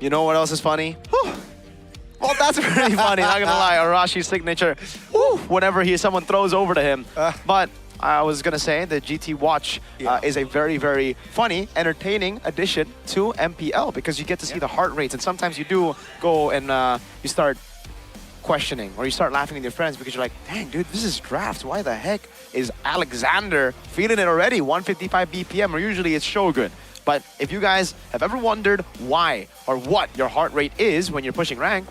You know what else is funny? Well, that's pretty funny. Not gonna lie, Arashi's signature. Whenever someone throws over to him. But I was gonna say the GT Watch is a very, very funny, entertaining addition to MPL because you get to see the heart rates, and sometimes you do go and you start questioning or you start laughing with your friends because you're like, dang, dude, this is draft. Why the heck is Alexander feeling it already? 155 BPM, or usually it's Shogun. But if you guys have ever wondered why or what your heart rate is when you're pushing rank,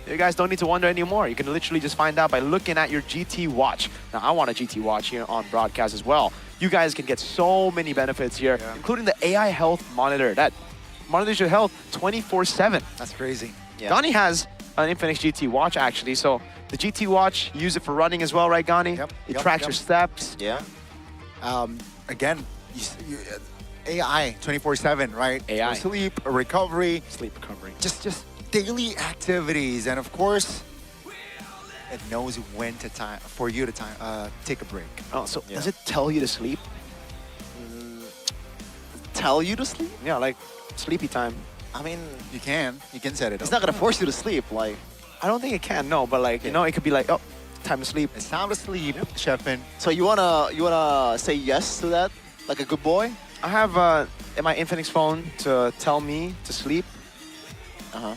you guys don't need to wonder anymore. You can literally just find out by looking at your GT Watch. Now, I want a GT Watch here on broadcast as well. You guys can get so many benefits here, including the AI health monitor that monitors your health 24/7. That's crazy. Gani has an Infinix GT Watch, actually. So the GT Watch, use it for running as well, right, Gani? It tracks your steps. Yeah. Again, AI 24/7, right? AI. So sleep, recovery. Sleep recovery. Just daily activities, and of course, it knows when to for you to take a break. Oh, so does it tell you to sleep? Tell you to sleep? Yeah, like sleepy time. I mean, you can set it up. It's not gonna force you to sleep. Like, I don't think it can. No, but like you know, it could be like, oh, time to sleep. It's time to sleep, Chefin. So you wanna say yes to that, like a good boy? I have in my Infinix phone to tell me to sleep. Oh,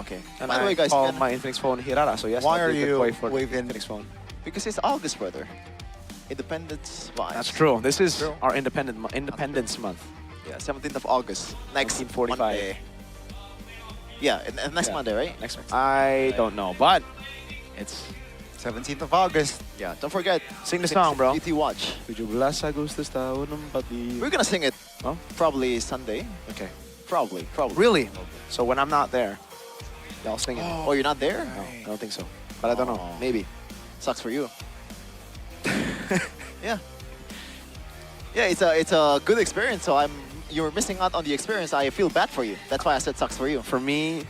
okay. And by the way, guys, call my Infinix phone Hirara. So yes, why that'd are be a good you boy for the waving Infinix phone? because it's August, brother. Independence vibes. That's true. This is True. our Independence Month. Yeah, 17th of August. Next 1945. Monday. Yeah, and next Monday, right? Next month. I don't know, but it's 17th of August. Yeah. Don't forget. sing the song, bro. GT Watch. 17 Agustus tahun 45. We're gonna sing it. Oh? Probably Sunday. Okay. Probably. Really? So when I'm not there, y'all sing it. Oh, you're not there? No, I don't think so. But I don't know. Maybe. Sucks for you. Yeah. Yeah, it's a good experience. So you're missing out on the experience. I feel bad for you. That's why I said sucks for you. For me,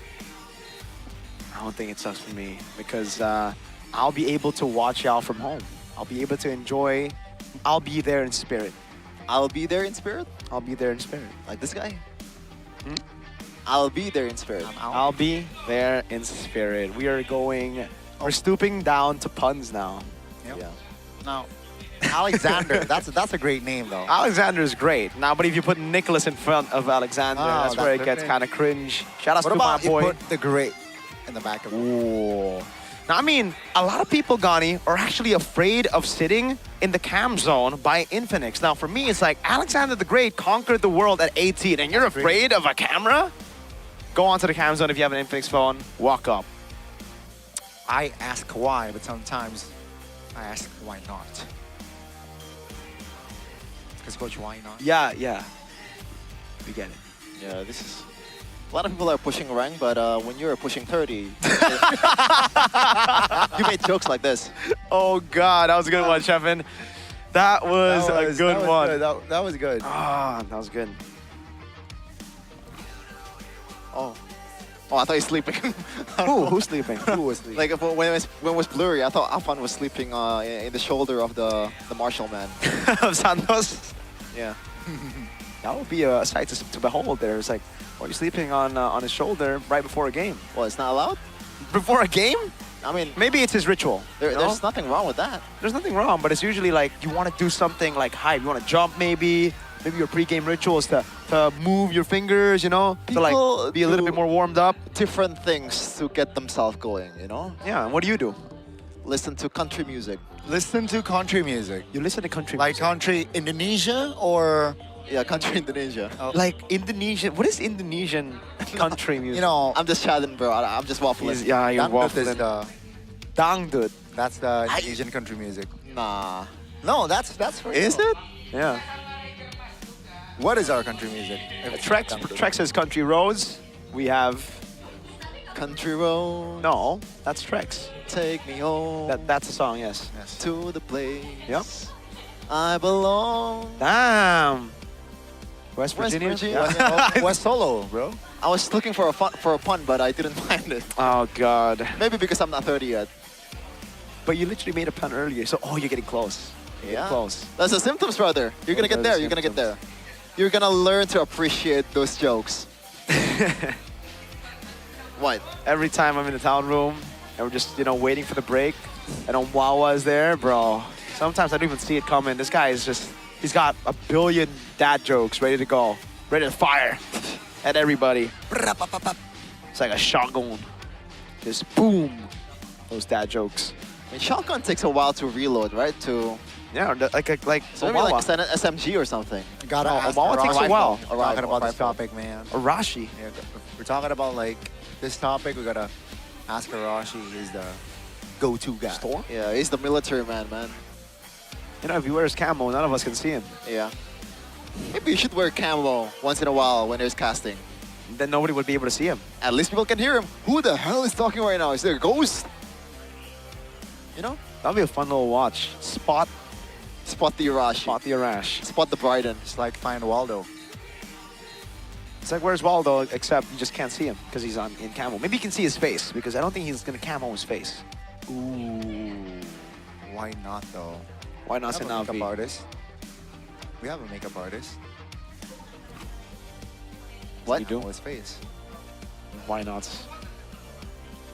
I don't think it sucks for me because I'll be able to watch y'all from home. I'll be able to enjoy. I'll be there in spirit. I'll be there in spirit. I'll be there in spirit. Like this guy. I'll be there in spirit. I'll be there in spirit. We are going. We're stooping down to puns now. Yep. Yeah. Now, Alexander. that's a great name though. Alexander is great. Now, but if you put Nicholas in front of Alexander, that's where it gets kind of cringe. Shout out What to my about you boy. put the great in the back of it? Ooh. Now, I mean, a lot of people, Gani, are actually afraid of sitting in the cam zone by Infinix. Now, for me, it's like Alexander the Great conquered the world at 18, and you're afraid of a camera? Go onto the cam zone if you have an Infinix phone. Walk up. I ask why, but sometimes I ask why not. Because Coach, why not? Yeah. We get it. Yeah, this is... A lot of people are pushing rank, but when you're pushing 30, you made jokes like this. Oh, God. That was a good one, Chefin. That was a good one. That was good. Ah, that was good. Oh, I thought he's sleeping. Who's sleeping? Who was the? Like when it was blurry, I thought Afan was sleeping in the shoulder of the Marshall man. Of Santos? Yeah. That would be a sight to behold there. It's like, why are you sleeping on his shoulder right before a game? Well, it's not allowed. Before a game? I mean, Maybe it's his ritual. you know? there's nothing wrong with that. There's nothing wrong, but it's usually like you want to do something like hype. You want to jump maybe. Maybe your pre-game ritual is to move your fingers, you know? To People like be a little bit more warmed up. Different things to get themselves going, you know? Yeah, and what do? Listen to country music. Listen to country music. You listen to country Like music. country Indonesia or Yeah, country Indonesia. Like Indonesian. What is Indonesian country music? you know? I'm just chatting, bro. I'm just waffling. Yeah, you're Dangdut is waffling. the Dangdut. that's the Indonesian country music. Nah. No, that's for Is real. it? Yeah. What is our country music? Trex says country roads. We have... Country road. No, that's Trex. Take me home. That's a song, yes. To the place. Yep. I belong. Damn. West West Virginia? Virginia. Yeah. West Solo, bro. I was looking for a pun, but I didn't find it. Oh, God. Maybe because I'm not 30 yet. But you literally made a pun earlier, so you're getting close. You're getting close. That's the symptoms, brother. You're gonna get Those are there. the You're gonna get there. You're gonna learn to appreciate those jokes. What? Every time I'm in the town room and we're just, you know, waiting for the break and Wawa is there, bro. Sometimes I don't even see it coming. This guy is just, he's got a billion dad jokes ready to go, ready to fire at everybody. It's like a shotgun. Just boom, those dad jokes. I mean, shotgun takes a while to reload, right? Yeah, like So maybe like an SMG or something. You gotta ask Wawa takes a Arashi. while. We're talking about this topic, man. Arashi. Yeah, if we're talking about like this topic, we gotta ask Arashi. He's the go-to guy. Storm? Yeah, he's the military man. You know, if he wears camo, none of us can see him. Yeah. Maybe you should wear camo once in a while when there's casting. Then nobody would be able to see him. At least people can hear him. Who the hell is talking right now? Is there a ghost? You know? That'll be a fun little watch. Spot the Arashi. the Arash. Spot the Bryden. It's like find Waldo. It's like where's Waldo, except you just can't see him because he's in camo. Maybe you can see his face because I don't think he's gonna camo his face. Ooh, why not though? Why not We say have a makeup Navi? artist. We have a makeup artist. What? You do? Know his face. Why not?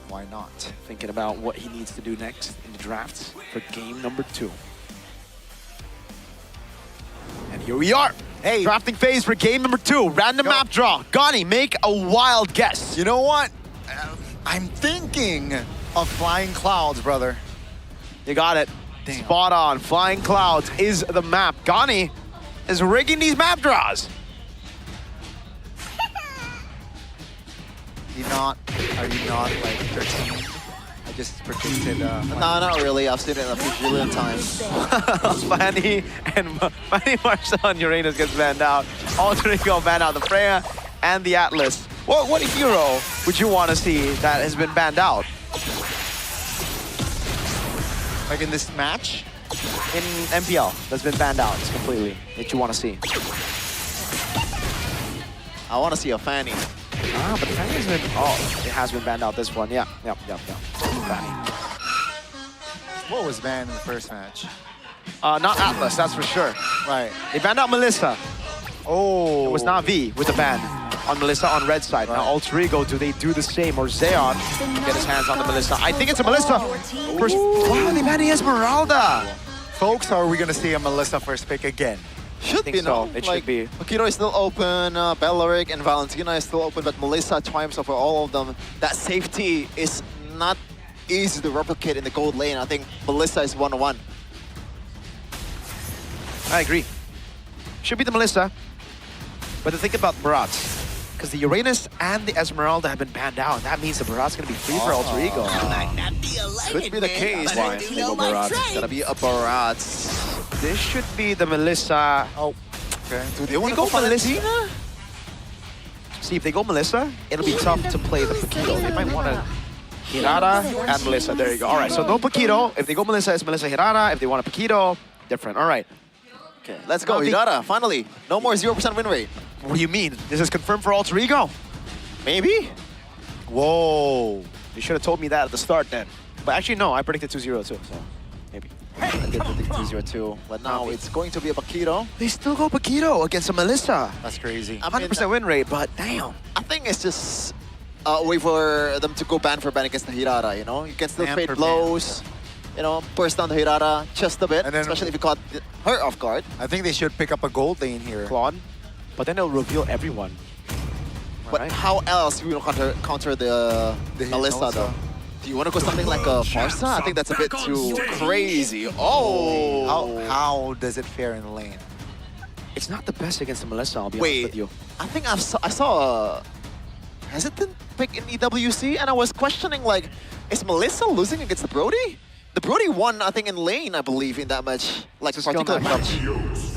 Why not? Thinking about what he needs to do next in the drafts for game number 2. And here we are. Hey. Drafting phase for game number 2. Random Go. map draw. Gani, make a wild guess. You know what? I'm thinking of flying clouds, brother. You got it. Damn. Spot on. Flying Clouds is the map. Gani is rigging these map draws. Are you not like 13? I just predicted. No, not really. I've seen it a bajillion times. Manny Marcel and Uranus gets banned out. Alter Ego banned out. The Freya and the Atlas. What hero would you want to see that has been banned out? Like in this match? In MPL that's been banned out completely that you want to see? I want to see a Fanny. Ah, but Fanny has been, it has been banned out this one. Yeah. Fanny. What was banned in the first match? Not Atlas, that's for sure. Right. They banned out Melissa. Oh. It was NAVI with the ban on Melissa on red side. Now Alter Ego, do they do the same? Or Zeon get his hands on the Melissa? I think it's a Melissa. First, wow, they banned the Esmeralda. Folks, are we gonna see a Melissa first pick again? Should think be, so. no? It Like, should be. Akiro is still open, Bellaric and Valentina is still open, but Melissa triumphs over all of them. That safety is not easy to replicate in the gold lane. I think Melissa is 1-1. I agree. Should be the Melissa. But to think about Barats, because the Uranus and the Esmeralda have been banned out. That means the Barat's going to be free for Alter Ego. Could be the case. Why? They go Barat. It's gonna be a Barat. This should be the Melissa. Oh. Okay. Do They want to go Melissa? See, if they go Melissa, it'll be tough to play the Paquito. They might want to Hirata and Melissa. There you go. All right, so no Paquito. If they go Melissa, it's Melissa Hirata. If they want a Paquito, different. All right. Okay, let's go, Navi. Hirata, finally. No more 0% win rate. What do you mean? This is confirmed for Alter Ego? Maybe? Whoa. You should have told me that at the start then. But actually, no, I predicted 2-0 too, so maybe. I did predict 2-0-2, but now it's going to be a Paquito. They still go Paquito against a Melissa. That's crazy. 100% win rate, but damn. I think it's just a way for them to go ban for ban against the Hirata, you know? You can still Ban trade for blows, you know, burst down the Hirata just a bit, And then- especially if you caught her off guard. I think they should pick up a gold lane here. Claude. But then it'll reveal everyone. But Right. how else will you counter the Melissa, Melissa. though? Do you want to go something like a Farsa? I think that's a bit too crazy. Oh! How does it fare in the lane? It's not the best against the Melissa, I'll be honest Wait, with you. I think I saw a hesitant pick in EWC, and I was questioning, like, is Melissa losing against the Brody? The Brody won, I think, in lane, I believe, in that match. Like, It's a skill particular match.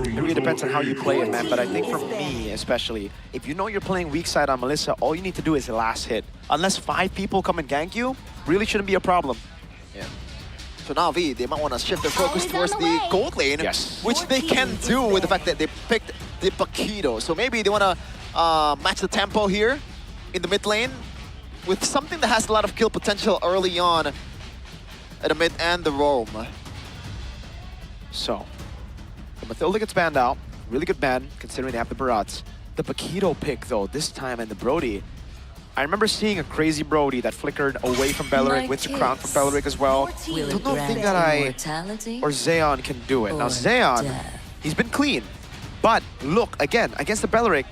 It really depends on how you play it, man. But I think for me, especially, if you know you're playing weak side on Melissa, all you need to do is the last hit. Unless 5 people come and gank you, really shouldn't be a problem. Yeah. So Navi, they might want to shift their focus towards the gold lane, Yes. which they can do with the fact that they picked the Paquito. So maybe they want to match the tempo here in the mid lane with something that has a lot of kill potential early on at the mid and the roam. So, the Mathilda gets banned out. Really good ban, considering they have the Barats. The Paquito pick, though, this time, and the Brody. I remember seeing a crazy Brody that flickered away from Belleric with the crown from Belleric as well. Will Don't it think grant that immortality or Zeon can do it. Now or Zeon, death? he's been clean. But look, again, against the Belleric,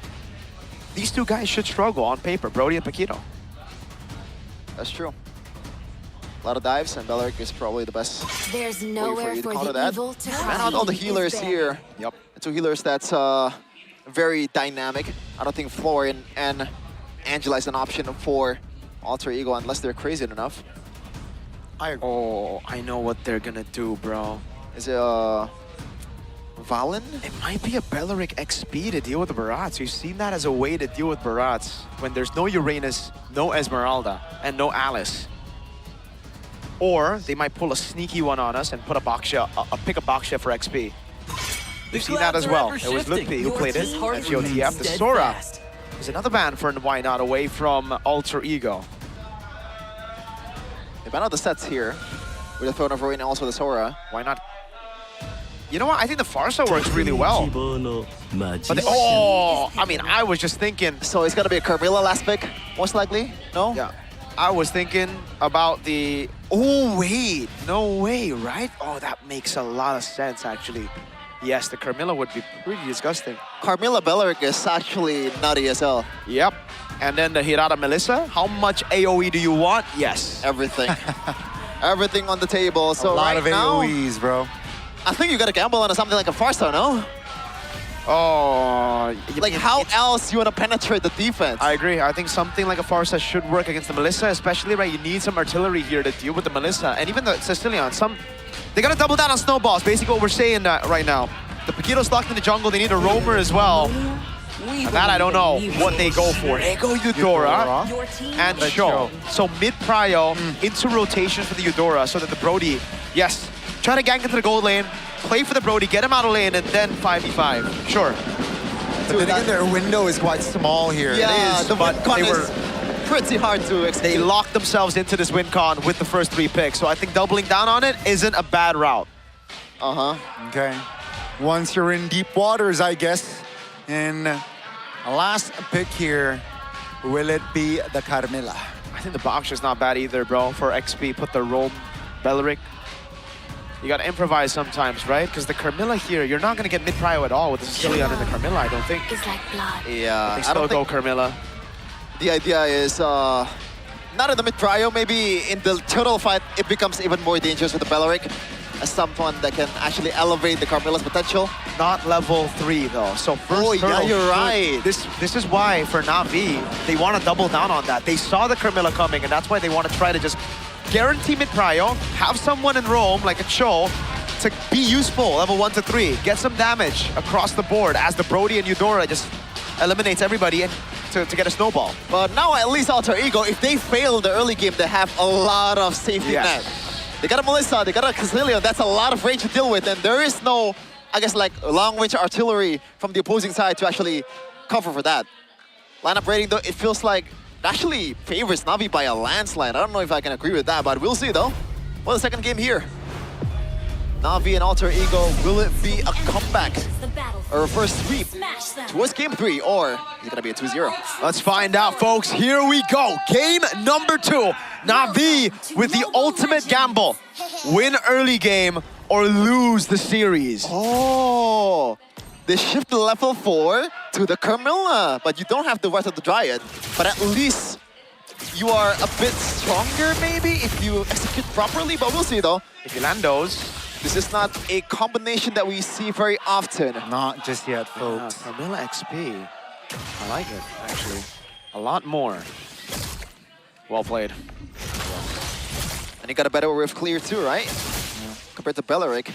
these two guys should struggle on paper, Brody and Paquito. That's true. A lot of dives, and Belleric is probably the best. There's for nowhere you to for counter the that. evil to Man out all the hide, healers is there? here. Yep. The two healers that's very dynamic. I don't think Florian and Angela is an option for Alter Ego unless they're crazy enough. Oh, I know what they're gonna do, bro. Is it Valen? It might be a Belleric XP to deal with the Barats. We've seen that as a way to deal with Barats when there's no Uranus, no Esmeralda, and no Alice. Or they might pull a sneaky one on us and put a Baksha, pick a Baksha for XP. We've seen that as well. It was Lutpi who played it at GOTF. The Sora is another ban for Why Not away from Alter Ego. They ban out the sets here with the Throne of Ruin and also the Sora. Why not? You know what? I think the Farsa works really well. But I mean, I was just thinking. So it's gonna be a Carmilla last pick, most likely? No? Yeah. I was thinking about the... Oh, wait. No way, right? Oh, that makes a lot of sense, actually. Yes, the Carmilla would be pretty disgusting. Carmilla Belleric is actually nutty as hell. Yep. And then the Hirata Melissa. How much AoE do you want? Yes. Everything. Everything on the table. So a lot right of now, AoEs, bro. I think you gotta gamble on something like a Farsa, no? Oh... Like, how else you wanna penetrate the defense? I agree. I think something like a Farsa should work against the Melissa, especially, right? You need some artillery here to deal with the Melissa. And even the Sicilian, they gotta double down on snowballs, basically what we're saying right now. The Paquito's locked in the jungle, they need a roamer as well. And that I don't know what they go for. They go Eudora and Show. So mid-prio into rotation for the Eudora so that the Brody, yes, try to gank into the gold lane, play for the Brody, get him out of lane, and then 5v5. Sure. But then again, their window is quite small here. Yeah, It is, the but win-con they is pretty hard to execute. They locked themselves into this win con with the first 3 picks. So I think doubling down on it isn't a bad route. Okay. Once you're in deep waters, I guess. And a last pick here, will it be the Carmilla? I think the Baksha's not bad either, bro. For XP, put the Rome Belleric. You gotta improvise sometimes, right? Because the Carmilla here, you're not gonna get mid-prio at all with the Sicilian and the Carmilla, I don't think. It's like blood. Yeah, They I still don't go think Carmilla. the idea is not in the mid-prio, maybe in the total fight, it becomes even more dangerous with the Belleric as someone that can actually elevate the Carmilla's potential. Not level 3 though. So first Oh, yeah, turtle you're should- right. This is why for Navi, they want to double down on that. They saw the Carmilla coming, and that's why they want to try to just guarantee mid-prio, have someone in Rome, like a Cho, to be useful, level 1 to 3. Get some damage across the board as the Brody and Eudora just eliminates everybody and to get a snowball. But now at least Alter Ego, if they fail the early game, they have a lot of safety Yes. net. They got a Melissa, they got a Casillion, that's a lot of range to deal with, and there is no, I guess, like long-range artillery from the opposing side to actually cover for that. Lineup rating though, it feels like it actually favors Navi by a landslide. I don't know if I can agree with that, but we'll see though. Well, the second game here. Navi and Alter Ego, will it be a comeback or a first sweep towards game 3, or is it gonna be a 2-0? Let's find out, folks. Here we go. Game number 2. Navi with the ultimate gamble. Win early game or lose the series. Oh, they shift the level 4 to the Carmilla, but you don't have the rest of the Dryad. But at least you are a bit stronger, maybe, if you execute properly, but we'll see though. If you land those, This is not a combination that we see very often. Not just yet, folks. Carmilla XP. I like it, actually. A lot more. Well played. And you got a better Rift Clear too, right? Yeah. Compared to Belleric.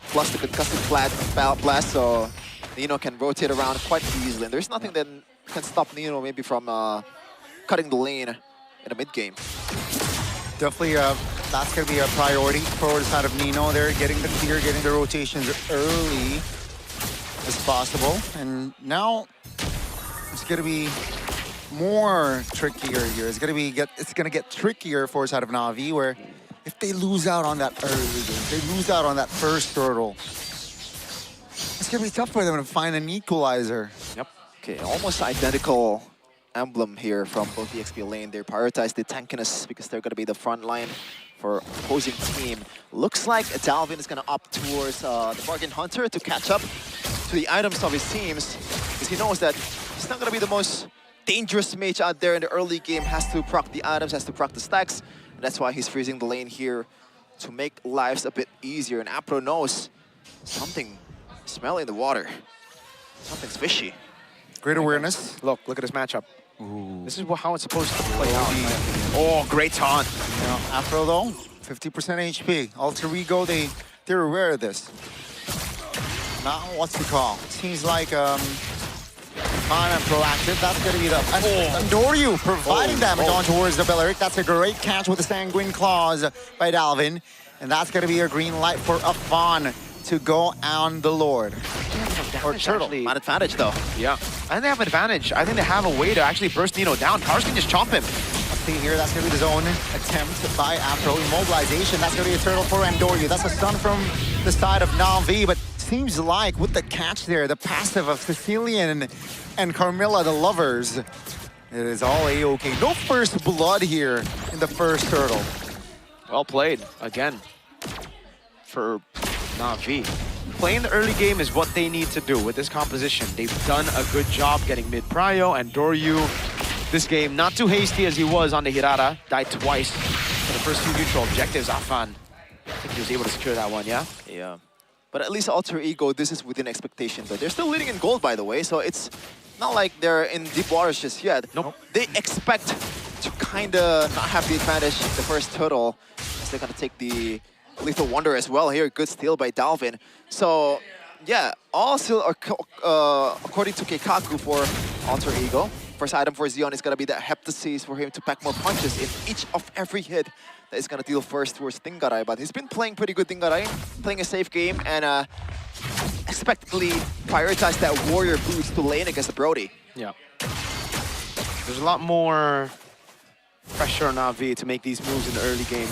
Plus the concussive blast, so Nino can rotate around quite easily. And there's nothing that can stop Nino maybe from cutting the lane in the mid game. Definitely, that's going to be a priority for the side of Nino there, getting the clear, getting the rotations early as possible. And now it's going to be more trickier here. It's going to get trickier for the side of Navi, where if they lose out on that early game, if they lose out on that first turtle, it's going to be tough for them to find an equalizer. Yep. Okay, almost identical emblem here from both the XP lane. They prioritize the tankiness because they're going to be the front line for opposing team. Looks like Dalvin is going to opt towards the Bargain Hunter to catch up to the items of his teams, because he knows that he's not going to be the most dangerous mage out there in the early game. Has to proc the items, has to proc the stacks, and that's why he's freezing the lane here to make lives a bit easier. And Apro knows something smelling in the water. Something's fishy. Great awareness. Look at this matchup. Ooh. This is how it's supposed to play out. Oh, great taunt. You know, Afro though, 50% HP. Alter Ego, they're aware of this. Now, what's the call? Seems like calm and proactive. That's gonna be the Andoryu providing damage on towards the Belleric. That's a great catch with the Sanguine Claws by Dalvin. And that's gonna be a green light for Afan to go on the Lord. Or Turtle. Actually. Not advantage though. Yeah. I think they have advantage. I think they have a way to actually burst Nino down. Cars can just chomp him. Let's see here, that's gonna be the zone attempt by Afro. Immobilization, that's gonna be a turtle for Andoryu. That's a stun from the side of Navi, but seems like with the catch there, the passive of Sicilian and Carmilla, the lovers, it is all A-okay. No first blood here in the first turtle. Well played, again, for Navi. Playing the early game is what they need to do with this composition. They've done a good job getting mid-prio, and Doryu, this game, not too hasty as he was on the Hirara, died twice for the first few neutral objectives. Afan, I think he was able to secure that one, yeah? Yeah. But at least Alter Ego, this is within expectation though. They're still leading in gold, by the way, so it's not like they're in deep waters just yet. Nope. They expect to kind of not have the advantage the first turtle, as they're going to take the Lethal Wonder as well here. Good steal by Dalvin. So, yeah, all still according to Keikaku for Alter Ego. First item for Zeon is going to be that Heptasis for him to pack more punches in each of every hit that is going to deal first towards Tingaray. But he's been playing pretty good Tingaray, playing a safe game, and expectedly prioritize that warrior boost to lane against the Brody. Yeah. There's a lot more pressure on Navi to make these moves in the early game.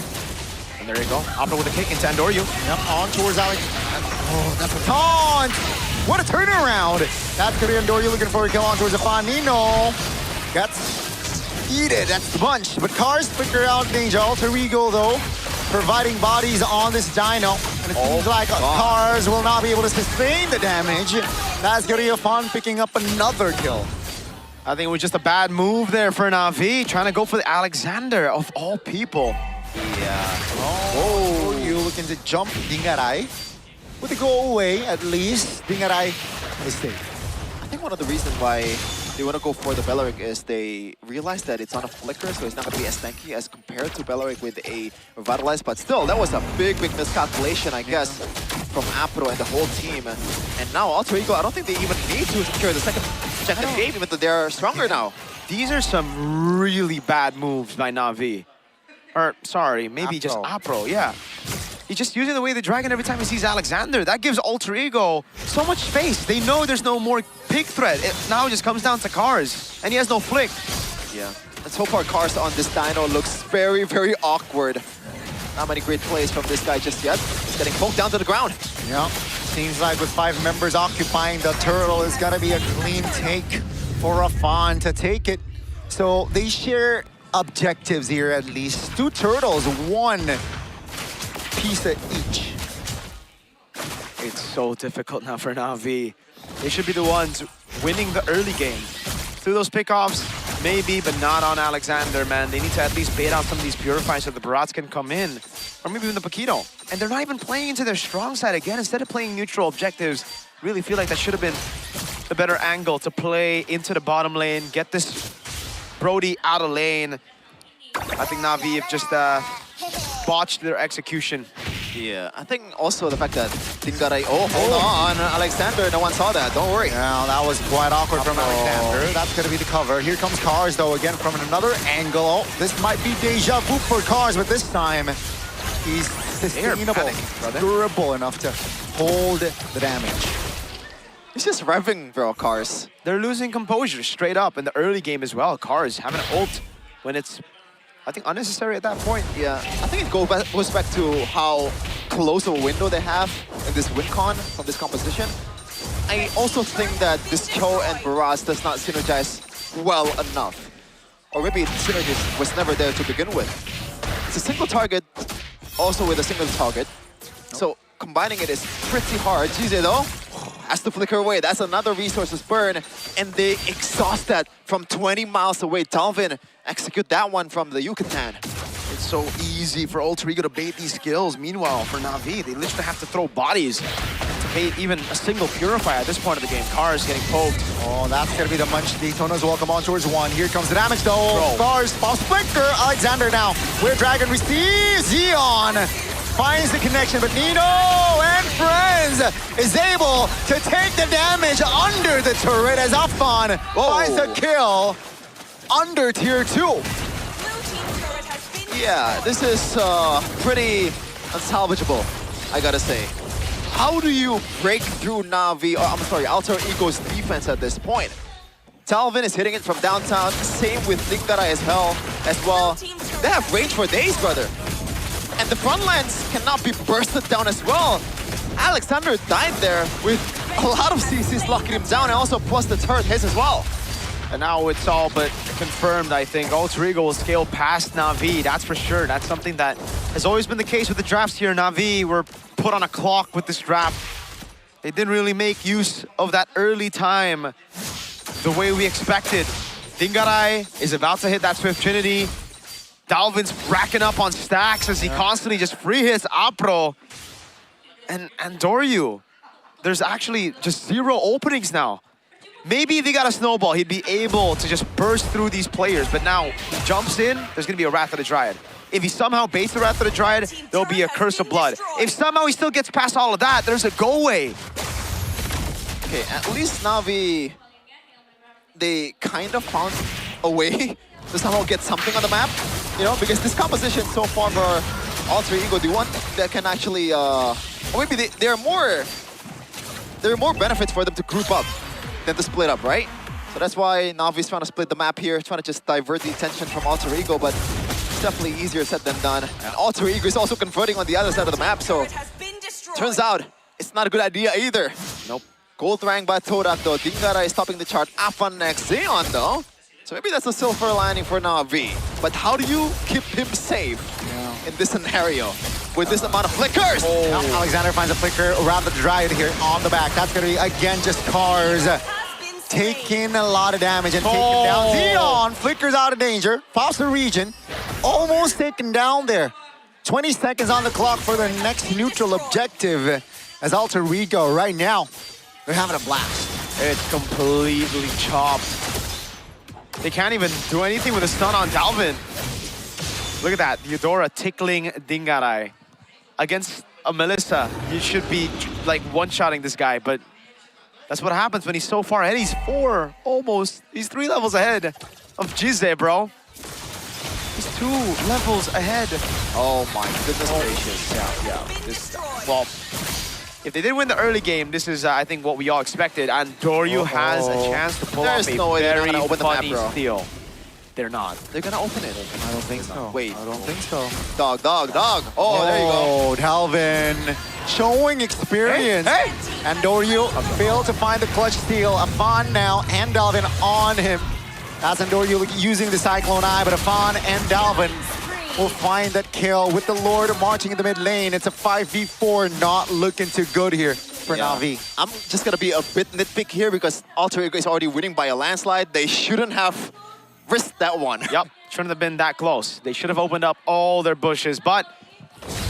And there you go. Opera with a kick into Andoryu. Yep, on towards Alex. Oh, that's a taunt! What a turnaround! That's gonna be Andoryu looking for a kill on towards Afanino. That's eat it, that's the bunch. But Cars figure out danger. Alter Ego though, providing bodies on this Dino. And it seems like Cars will not be able to sustain the damage. That's gonna be Afan picking up another kill. I think it was just a bad move there for Navi, trying to go for the Alexander of all people. Yeah. Oh, you looking to jump Tingaray. With the go away, at least, Tingaray is safe. I think one of the reasons why they want to go for the Belleric is they realize that it's on a flicker, so it's not going to be as tanky as compared to Belleric with a Revitalize. But still, that was a big miscalculation, I guess, from Apro and the whole team. And now Alter Ego, I don't think they even need to secure the second objective game, even though they're stronger now. These are some really bad moves by Navi. Or, sorry, maybe just Apro, yeah. He's just using the way the dragon every time he sees Alexander. That gives Alter Ego so much space. They know there's no more pick threat. It now just comes down to Cars, and he has no flick. Yeah, and so far Cars on this Dino looks very, very awkward. Not many great plays from this guy just yet. He's getting poked down to the ground. Yeah, seems like with 5 members occupying the turtle, it's gonna be a clean take for Afan to take it. So they share objectives here at least. 2 turtles, 1 piece of each. It's so difficult now for Navi. They should be the ones winning the early game. Through those pickoffs, maybe, but not on Alexander, man. They need to at least bait out some of these Purifies so the Barats can come in. Or maybe even the Paquito. And they're not even playing into their strong side again. Instead of playing neutral objectives, really feel like that should have been the better angle to play into the bottom lane, get this Brody out of lane. I think Navi have just botched their execution. Yeah, I think also the fact that Tingaray, hold on, Alexander, no one saw that, don't worry. Well, that was quite awkward from Alexander. That's gonna be the cover. Here comes Cars though, again from another angle. Oh, this might be deja vu for Cars, but this time he's sustainable, durable enough to hold the damage. He's just revving, bro, Cars. They're losing composure straight up in the early game as well. Cars having an ult when it's, I think, unnecessary at that point. Yeah, I think it goes back to how close of a window they have in this win con from this composition. I also think that this Cho and Baraz does not synergize well enough. Or maybe the synergy was never there to begin with. It's a single target, also with a single target. So combining it is pretty hard. GZ though has to flicker away. That's another resources burn, and they exhaust that from 20 miles away. Dalvin execute that one from the Yucatan. It's so easy for Alter Ego to bait these skills. Meanwhile, for Navi, they literally have to throw bodies to bait even a single Purifier at this point of the game. Cars getting poked. Oh, that's gonna be the Munch. Daytona's welcome on towards one. Here comes the damage though. Bro. Stars, pops flicker. Alexander now, where Dragon receives. Zeon finds the connection, but Nino and friends is able to take the damage under the turret as Afan finds the kill under tier 2. Yeah, this is pretty unsalvageable, I gotta say. How do you break through Navi, or I'm sorry, Alter Ego's defense at this point? Dalvin is hitting it from downtown, same with Dingarai as well. They have range for days, brother. And the front lines cannot be bursted down as well. Alexander died there with a lot of CCs locking him down, and also plus the turret hits as well. And now it's all but confirmed, I think. Alter Ego will scale past Navi, that's for sure. That's something that has always been the case with the drafts here. Navi were put on a clock with this draft. They didn't really make use of that early time the way we expected. Dingarai is about to hit that Swift Trinity. Dalvin's racking up on stacks as he constantly just free hits Apro. And Doryu, there's actually just 0 openings now. Maybe if he got a snowball, he'd be able to just burst through these players. But now, he jumps in, there's gonna be a Wrath of the Dryad. If he somehow baits the Wrath of the Dryad, there'll be a Curse of Blood. If somehow he still gets past all of that, there's a go away. Okay, at least Navi, they kind of found a way to somehow get something on the map, you know, because this composition so far for Alter Ego, the one that can actually, or maybe there are more benefits for them to group up than to split up, right? So that's why Navi's trying to split the map here, trying to just divert the attention from Alter Ego, but it's definitely easier said than done. And Alter Ego is also converting on the other side of the map, so turns out it's not a good idea either. Nope. Gold rank by Torak though. Dingarai is topping the chart. Afan next. Zeon though. So maybe that's a silver lining for Navi. But how do you keep him safe in this scenario with this amount of flickers? Now Alexander finds a flicker around the Dryad here on the back. That's gonna be again just Cars taking a lot of damage and taken down. Zeon flickers out of danger, pops the region, almost taken down there. 20 seconds on the clock for the next neutral objective as Alter Ego right now. They're having a blast. It's completely chopped. They can't even do anything with a stun on Dalvin. Look at that, Eudora tickling Dingarai. Against a Melissa, you should be like one-shotting this guy, but that's what happens when he's so far ahead. He's 4, almost. He's 3 levels ahead of Jizze, bro. He's 2 levels ahead. Oh my goodness gracious. Yeah. Well, if they did win the early game, this is, I think, what we all expected. And Doryu has a chance to pull off a no way they're very not gonna open the map, funny bro. steal. They're not. They're gonna open it. I don't think so. Wait. I don't think so. Dog. Oh, there you go. Oh, Dalvin showing experience. Hey! And Doryu failed to find the clutch steal. Afan now and Dalvin on him. As Doryu using the Cyclone Eye, but Afan and Dalvin will find that kill with the Lord marching in the mid lane. It's a 5v4, not looking too good here for Navi. I'm just gonna be a bit nitpick here because Alter Ego is already winning by a landslide. They shouldn't have risked that one. Yep, shouldn't have been that close. They should have opened up all their bushes, but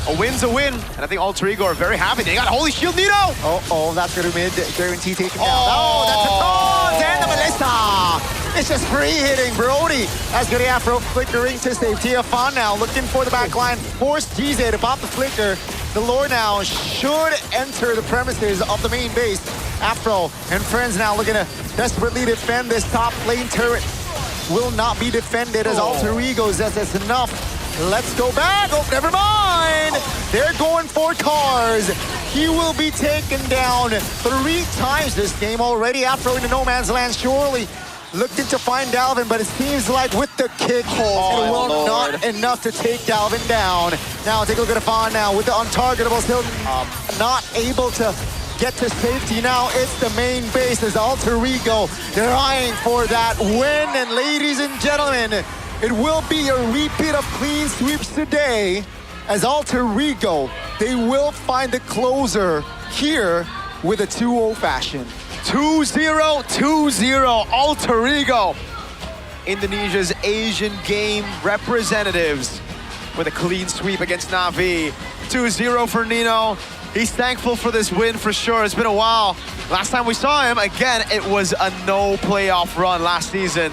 a win's a win. And I think Alter Ego are very happy. They got a Holy Shield, Nito! Oh, that's gonna be guarantee taken down. Oh, that's a taunt! And the Melissa! It's just free hitting Brody. As good Afro flickering to safety. Afan now looking for the back line. Force GZ to pop the flicker. The Lord now should enter the premises of the main base. Afro and friends now looking to desperately defend this top lane turret. Will not be defended as Alter Ego says it's enough. Let's go back. Oh, never mind. They're going for Cars. He will be taken down 3 times this game already. Afro into no man's land, surely. Looking to find Dalvin, but it seems like with the kick, it will not enough to take Dalvin down. Now take a look at Afan now with the untargetable, still not able to get to safety now. It's the main base as Alter Ego. They're eyeing for that win. And ladies and gentlemen, it will be a repeat of clean sweeps today. As Alter Ego, they will find the closer here with a 2-0 fashion. 2-0, 2-0, Alter Ego. Indonesia's Asian game representatives with a clean sweep against Navi. 2-0 for Nino. He's thankful for this win for sure. It's been a while. Last time we saw him, again, it was a no playoff run last season.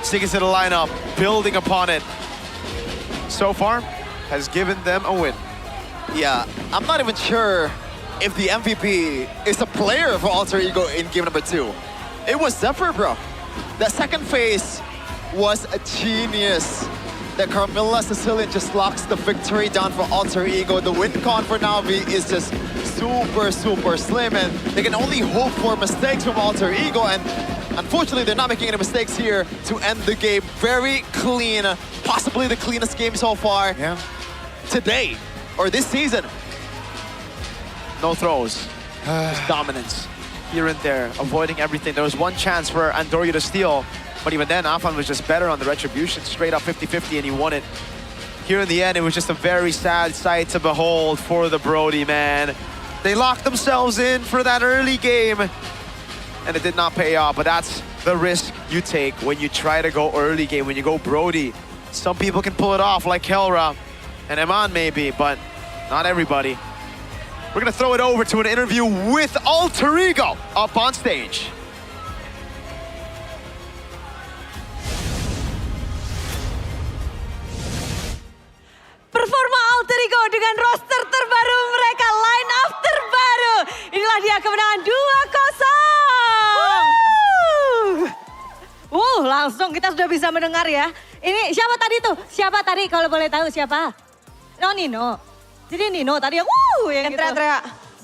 Sticking to the lineup, building upon it. So far, has given them a win. Yeah, I'm not even sure if the MVP is a player for Alter Ego in game number 2. It was Zephyr, bro. That second phase was a genius. That Carmilla Sicilian just locks the victory down for Alter Ego. The win con for Navi is just super, super slim, and they can only hope for mistakes from Alter Ego, and unfortunately, they're not making any mistakes here to end the game. Very clean, possibly the cleanest game so far. Yeah. Today, or this season. No throws, just dominance. Here and there, avoiding everything. There was one chance for Andorio to steal, but even then, Afan was just better on the retribution, straight up 50-50, and he won it. Here in the end, it was just a very sad sight to behold for the Brody, man. They locked themselves in for that early game, and it did not pay off, but that's the risk you take when you try to go early game, when you go Brody. Some people can pull it off, like Kelra and Eman maybe, but not everybody. We're gonna throw it over to an interview with Alter Ego up on stage. Performa Alter Ego dengan roster terbaru mereka, line up terbaru. Inilah dia kemenangan 2-0. Langsung kita sudah bisa mendengar ya. Ini siapa tadi tuh? Siapa tadi kalau boleh tahu siapa? Oh, Nino. Jadi Nino tadi yang yang gitu. Teriak-teriak.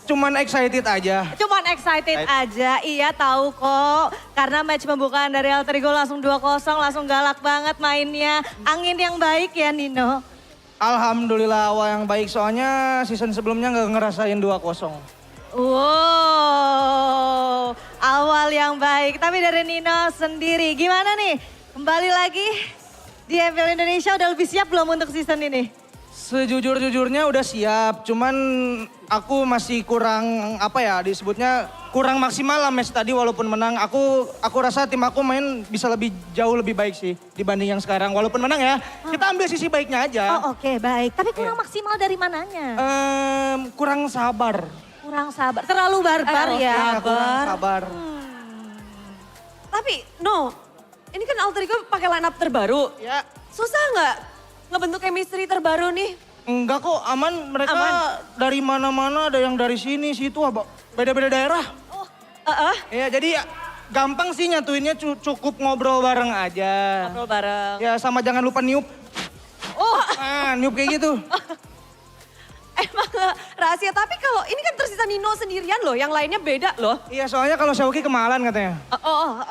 Cuman excited aja. Cuman excited aja, iya tahu kok. Karena match pembukaan dari Alter Ego langsung 2-0, langsung galak banget mainnya. Angin yang baik ya Nino. Alhamdulillah awal yang baik, soalnya season sebelumnya nggak ngerasain 2-0. Wow, awal yang baik. Tapi dari Nino sendiri, gimana nih? Kembali lagi di MPL Indonesia, udah lebih siap belum untuk season ini? Sejujur-jujurnya udah siap, cuman aku masih kurang, disebutnya kurang maksimal lah match tadi walaupun menang. Aku rasa tim aku main bisa jauh lebih baik sih dibanding yang sekarang. Walaupun menang ya, kita ambil sisi baiknya aja. Oh oke, baik. Tapi kurang maksimal dari mananya? Kurang sabar. Kurang sabar, terlalu barbar ya. Kurang sabar. Tapi no, ini kan Alter Ego pakai line up terbaru. Ya. Susah nggak ngebentuk chemistry terbaru nih? Enggak kok, aman. Mereka dari mana-mana, ada yang dari sini, situ, beda-beda daerah. Ya, jadi gampang sih nyatuinnya, cukup ngobrol bareng aja. Ngobrol bareng. Ya, sama jangan lupa niup. Niup kayak gitu. Emang rahasia, tapi kalau ini kan tersisa Nino sendirian loh, yang lainnya beda loh. Iya, soalnya kalau Xiaoki kemahalan katanya.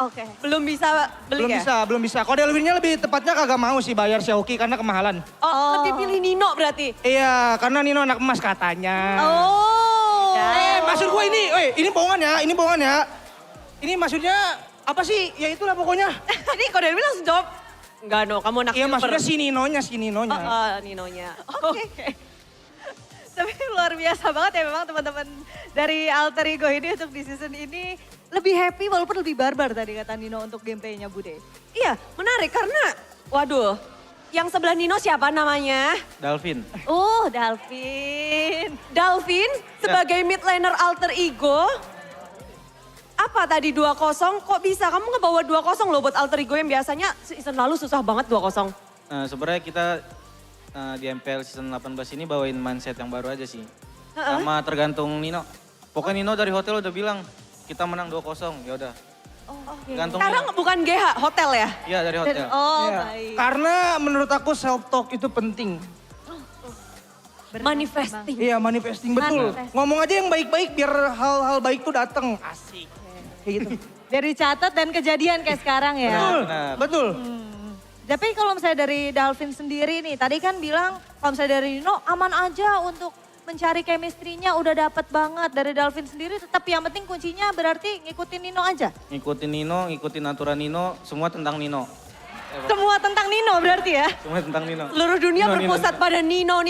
Oke. Belum bisa beli Belum bisa. Kode Elvinnya lebih tepatnya kagak mau sih bayar Xiaoki karena kemahalan. Lebih pilih Nino berarti? Iya, karena Nino anak emas katanya. Maksud gue ini bohongan ya. Ini maksudnya apa sih? Ya itulah pokoknya. Ini Kode Elvin langsung jawab, enggak no, kamu anak Iya, super. maksudnya si Ninonya. Ninonya. Oke. Tapi luar biasa banget ya memang teman-teman dari Alter Ego ini untuk di season ini lebih happy walaupun lebih barbar tadi kata Nino untuk gameplaynya Bude. Iya, menarik karena, waduh, yang sebelah Nino siapa namanya? Dalvin. Dalvin. Dalvin sebagai mid laner Alter Ego. Apa tadi 2-0? Kok bisa? Kamu ngebawa 2-0 loh buat Alter Ego yang biasanya season lalu susah banget 2-0. Sebenarnya kita di MPL season 18 ini bawain mindset yang baru aja sih. Sama tergantung Nino. Pokoknya Nino dari hotel udah bilang kita menang 2-0, ya udah. Tergantung Sekarang Nino. bukan GH, hotel ya? Iya, dari hotel. Iya. Baik. Karena menurut aku self talk itu penting. Manifesting. Iya, manifesting betul. Manifest. Ngomong aja yang baik-baik biar hal-hal baik tuh datang. Asik. Kayak gitu. Dari catat dan kejadian kayak sekarang ya. Betul. Tapi kalau misalnya dari Dalvin sendiri nih, tadi kan bilang kalau misalnya dari Nino aman aja untuk mencari chemistry-nya udah dapat banget. Dari Dalvin sendiri tetap yang penting kuncinya berarti ngikutin Nino aja. Ngikutin Nino, ngikutin aturan Nino, semua tentang Nino. Semua tentang Nino berarti ya? Semua tentang Nino. Seluruh dunia berpusat pada Nino.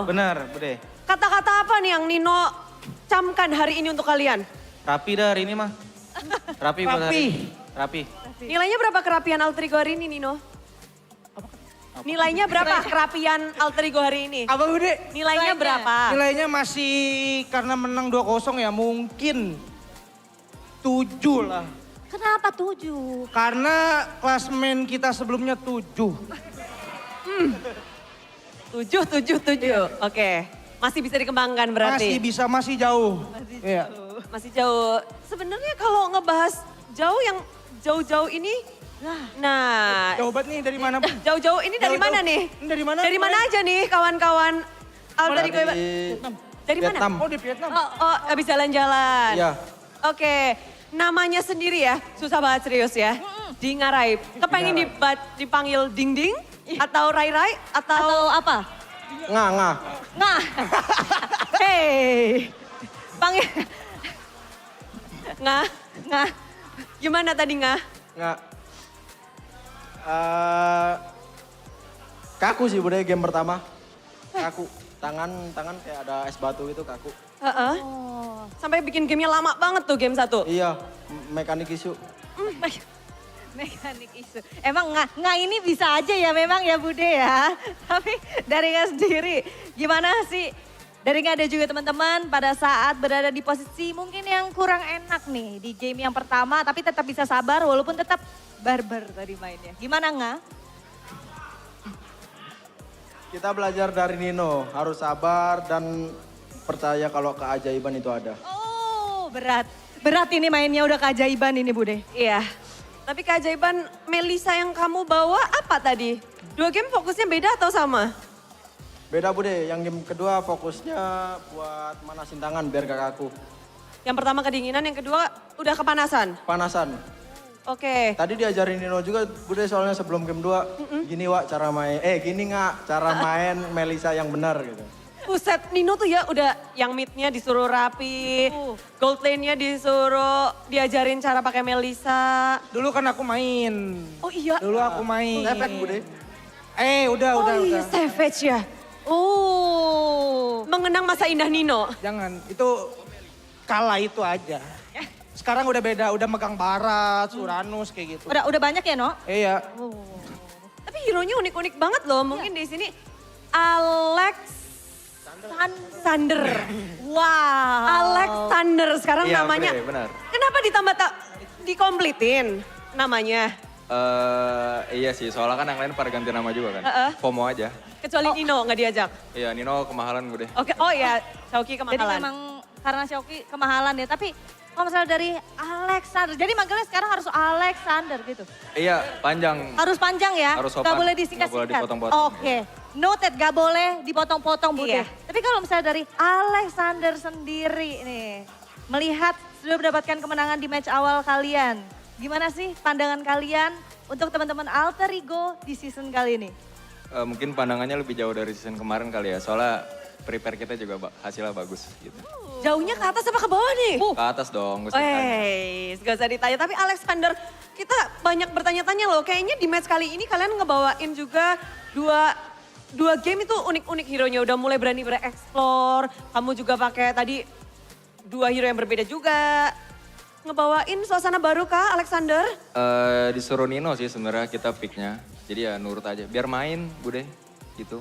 Benar, Bude. Kata-kata apa nih yang Nino camkan hari ini untuk kalian? Rapi dah hari ini mah. Rapi buat hari ini. Rapi. Nilainya berapa kerapian alter ego hari ini, Nino? Nilainya berapa kerapian alter ego hari ini? Apa Bude? Nilainya berapa? Nilainya masih karena menang 2-0 ya mungkin 7 lah. Kenapa 7? Karena klasmen kita sebelumnya 7. 7. Oke. Masih bisa dikembangkan berarti? Masih bisa, masih jauh. Iya. Masih jauh. Sebenarnya kalau ngebahas jauh yang jauh-jauh ini, nah Jauh banget nih dari mana? jauh-jauh ini dari Jauh-jauh. mana nih? Ini dari mana? Dari mana aja nih kawan-kawan alter ego? Dari mana? Vietnam. Oh di Vietnam. Oh, habis jalan-jalan. Iya. Oke, namanya sendiri ya, susah banget serius ya. Di Ngarai. Kepengen dipanggil Ding Ding? Atau Rai Rai? Atau apa? Nga. Nah. Hey. Panggil. Nga? Nah. Gimana tadi Nga? Nggak. Kaku sih Bude game pertama. Kaku. Tangan kayak ada es batu gitu kaku. Heeh. Oh. Sampai bikin gamenya lama banget tuh game 1. Iya, mekanik isu. Mekanik isu. Emang nggak ini bisa aja ya memang ya Bude ya. Tapi dari nggak sendiri gimana sih? Dari nggak ada juga teman-teman pada saat berada di posisi mungkin yang kurang enak nih di game yang pertama. Tapi tetap bisa sabar walaupun tetap barbar tadi mainnya. Gimana nggak? Kita belajar dari Nino, harus sabar dan percaya kalau keajaiban itu ada. Oh berat. Berat ini mainnya udah keajaiban ini Bude. Iya. Tapi keajaiban Melisa yang kamu bawa apa tadi? 2 game fokusnya beda atau sama? Beda Bude, yang game kedua fokusnya buat manasin tangan biar gak kaku. Yang pertama kedinginan, yang kedua udah kepanasan. Panasan. Oke. Tadi diajarin Nino juga Bude soalnya sebelum game 2. Gini Wak cara main, gini nggak cara main Melisa yang benar gitu. Buset, Nino tuh ya udah yang mid-nya disuruh rapi, gold lane-nya disuruh diajarin cara pakai Melisa. Dulu kan aku main. Oh iya. Dulu aku main. Efek Bude. Udah. Iya, savage ya. Oh. Mengenang masa indah Nino. Jangan, itu kalah itu aja. Sekarang udah beda, udah megang Barat, Uranus kayak gitu. Udah banyak ya No? Iya. Tapi hero-nya unik-unik banget loh. Mungkin di sini Alex Sander. Wow. Alex Sander sekarang Iya, namanya. Bre, benar. Kenapa ditambah dikompletin namanya? Iya sih, soalnya kan yang lain pada ganti nama juga kan. FOMO aja. Kecuali Nino nggak diajak. Iya, Nino kemahalan gue deh. Oke, oh ya, Shauki Jadi kemahalan. memang karena Shauki kemahalan ya. Tapi kalau misalnya dari Alexander, jadi manggilnya sekarang harus Alexander gitu. Iya, panjang. Harus panjang ya? Harus sopan. Gak boleh Nggak boleh disingkat-singkat? dipotong-potong. Oke, noted gak boleh dipotong-potong Bude. Iya. Tapi kalau misalnya dari Alexander sendiri nih, melihat sudah mendapatkan kemenangan di match awal kalian. Gimana sih pandangan kalian untuk teman-teman alter ego di season kali ini? Mungkin pandangannya lebih jauh dari season kemarin kali ya, soalnya prepare kita juga hasilnya bagus gitu. Jauhnya ke atas apa ke bawah nih? Ke atas dong, Gus. Weh, gak usah ditanya. Tapi Alexander, kita banyak bertanya-tanya loh. Kayaknya di match kali ini kalian ngebawain juga dua game itu unik-unik hero-nya. Udah mulai berani bereksplor. Kamu juga pakai tadi 2 hero yang berbeda juga. Ngebawain suasana baru kah Alexander? Disuruh Nino sih sebenarnya kita picknya. Jadi ya nurut aja, biar main Bude gitu.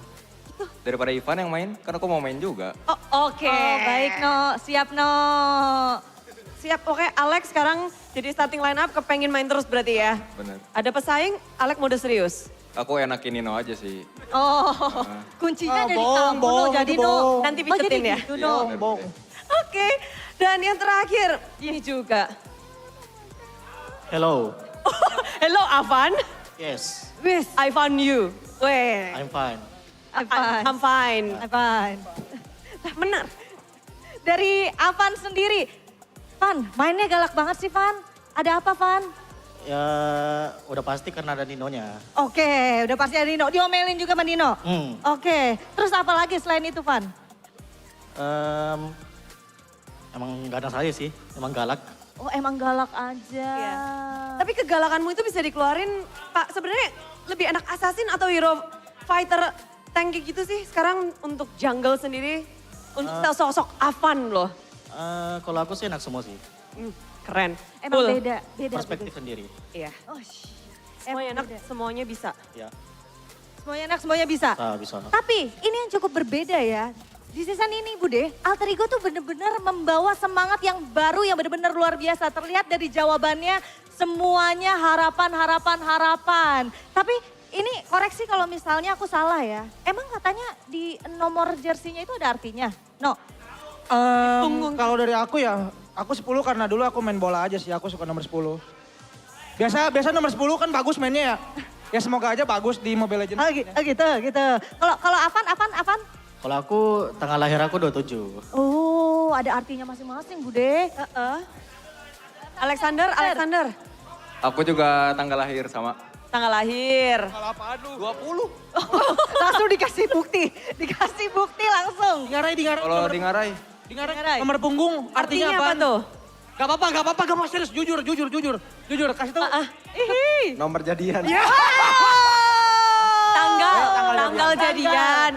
Daripada Ivan yang main, karena aku mau main juga. Oh, oke. Oh baik No, siap No. Siap, oke. Alex sekarang jadi starting line up kepengen main terus berarti ya? Bener. Ada pesaing, Alex mode serius? Aku enakin Nino aja sih. Oh, kuncinya dari kamu No, bohong, jadi itu No. bohong. Nanti picetin jadi ya? gitu, Iya, No. bener, Bohong. Bude. Oke, dan yang terakhir ini juga. Hello. Hello Avan. Yes, Wis, I found you. Weh, I'm fine. I'm fine. I'm fine. I'm fine. Benar. Dari Avan sendiri, Van, mainnya galak banget sih Van. Ada apa Van? Ya udah pasti karena ada Ninonya. Oke, udah pasti ada Nino. Diomelin juga sama Nino. Oke, terus apa lagi selain itu Van? Emang ganas aja sih, emang galak. Oh emang galak aja. Iya. Tapi kegalakanmu itu bisa dikeluarin, Pak, sebenarnya lebih enak assassin atau hero fighter tank kayak gitu sih sekarang untuk jungle sendiri, untuk sosok Avan loh. Kalau aku sih enak semua sih, Keren. Emang Cool. beda. perspektif sendiri. Iya. Oh, Semuanya enak, beda. semuanya bisa. Ya, Semuanya enak, semuanya bisa. bisa. Tapi ini yang cukup berbeda ya. Di season ini Bude, Alter Ego tuh bener-bener membawa semangat yang baru yang bener-bener luar biasa. Terlihat dari jawabannya semuanya harapan. Tapi ini koreksi kalau misalnya aku salah ya. Emang katanya di nomor jersinya itu ada artinya? No. Kalau dari aku ya, aku 10 karena dulu aku main bola aja sih, aku suka nomor 10. Biasa nomor 10 kan bagus mainnya ya. Ya semoga aja bagus di Mobile Legends. Gitu. Kalau Avan? Kalau aku tanggal lahir aku 27. Oh, ada artinya masing-masing Bude. Alexander. Aku juga tanggal lahir sama. Tanggal lahir. 20. Langsung dikasih bukti langsung. Dingarai. Kalau di Ngarai, Dingarai. Nomor punggung Artinya artinya apa tuh? Gak apa-apa, gak serius, jujur, kasih tahu. Nomor jadian. Tanggal jadian.